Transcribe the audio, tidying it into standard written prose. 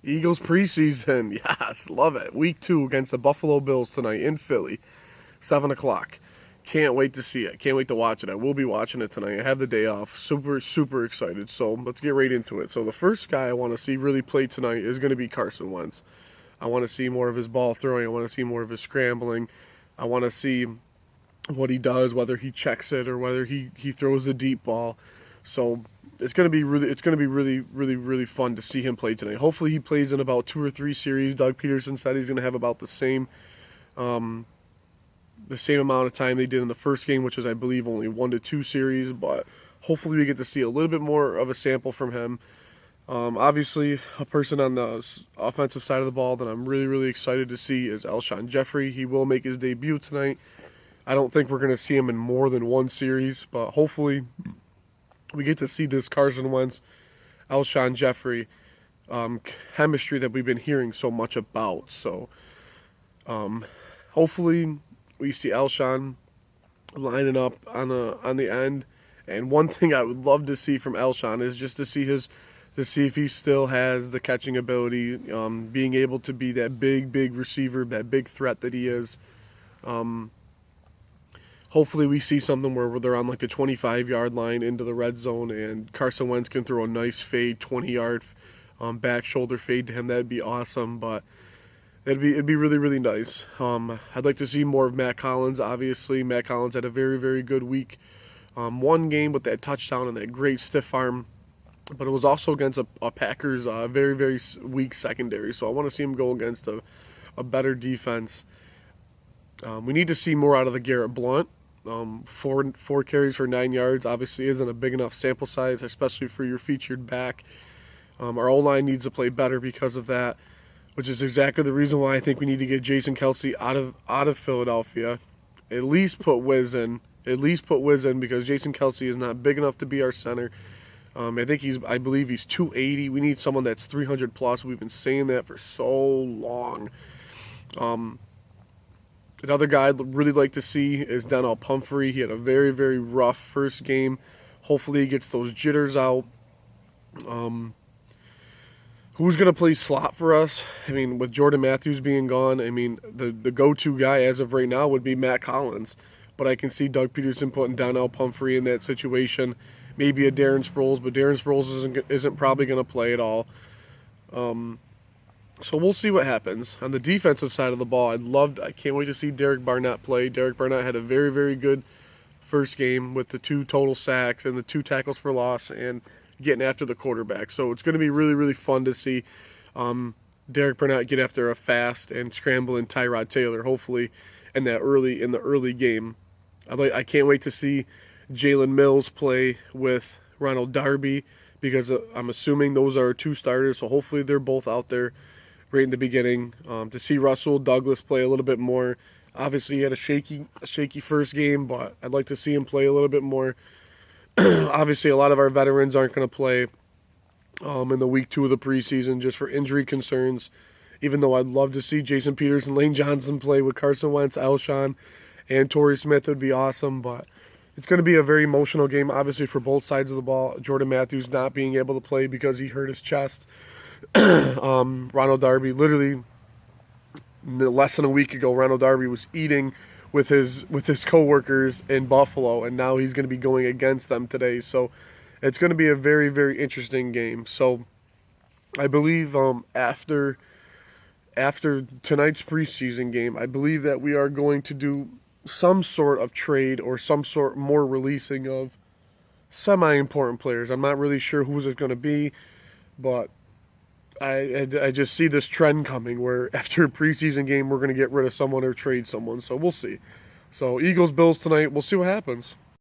Eagles preseason. Yes, love it. Week 2 against the Buffalo Bills tonight in Philly, 7 o'clock. Can't wait to see it. Can't wait to watch it. I will be watching it tonight. I have the day off. Super, super excited. So let's get right into it. So the first guy I want to see really play tonight is going to be Carson Wentz. I want to see more of his ball throwing. I want to see more of his scrambling. I want to see what he does, whether he checks it or whether he throws the deep ball. So it's going to be really fun to see him play tonight. Hopefully he plays in about 2 or 3 series. Doug Peterson said he's going to have about the same amount of time they did in the first game, which is, I believe, only 1 to 2 series. But hopefully we get to see a little bit more of a sample from him. Obviously, a person on the offensive side of the ball that I'm really excited to see is Alshon Jeffrey. He will make his debut tonight. I don't think we're going to see him in more than 1 series, but hopefully we get to see this Carson Wentz, Alshon Jeffrey chemistry that we've been hearing so much about. So hopefully we see Alshon lining up on the end. And one thing I would love to see from Alshon is just to see if he still has the catching ability, being able to be that big receiver, that big threat that he is. Hopefully we see something where they're on like the 25-yard line into the red zone and Carson Wentz can throw a nice fade, 20-yard back shoulder fade to him. That'd be awesome, but it'd be really nice. I'd like to see more of Matt Collins. Obviously, Matt Collins had a very good week. One game with that touchdown and that great stiff arm, but it was also against a Packers very weak secondary. So I want to see him go against a better defense. We need to see more out of the Garrett Blount. 4 carries for 9 yards obviously isn't a big enough sample size, especially for your featured back. Our O-line needs to play better because of that, which is exactly the reason why I think we need to get Jason Kelce out of Philadelphia. At least put Wiz in because Jason Kelce is not big enough to be our center. I believe he's 280. We need someone that's 300 plus. We've been saying that for so long. Another guy I'd really like to see is Donnell Pumphrey. He had a very rough first game. Hopefully he gets those jitters out. Who's going to play slot for us? I mean, with Jordan Matthews being gone, I mean, the go-to guy as of right now would be Matt Collins. But I can see Doug Peterson putting Donnell Pumphrey in that situation. Maybe a Darren Sproles, but Darren Sproles isn't probably going to play at all. So we'll see what happens. On the defensive side of the ball, I can't wait to see Derek Barnett play. Derek Barnett had a very good first game with the 2 total sacks and the 2 tackles for loss and getting after the quarterback. So it's going to be really fun to see Derek Barnett get after a fast and scrambling Tyrod Taylor, hopefully in the early game. I can't wait to see Jalen Mills play with Ronald Darby because I'm assuming those are 2 starters, so hopefully they're both out there right in the beginning. To see Russell Douglas play a little bit more. Obviously he had a shaky first game, but I'd like to see him play a little bit more. Obviously a lot of our veterans aren't going to play in the week 2 of the preseason just for injury concerns, even though I'd love to see Jason Peters and Lane Johnson play with Carson Wentz, Alshon, and Torrey Smith. Would be awesome, but it's going to be a very emotional game, obviously, for both sides of the ball. Jordan Matthews not being able to play because he hurt his chest. Ronald Darby, literally less than a week ago, Ronald Darby was eating with his coworkers in Buffalo, and now he's going to be going against them today. So it's going to be a very interesting game. So I believe after tonight's preseason game, I believe that we are going to do some sort of trade or some sort more releasing of semi-important players. I'm not really sure who's it going to be, but I just see this trend coming where after a preseason game we're going to get rid of someone or trade someone. So we'll see. So Eagles-Bills tonight. We'll see what happens.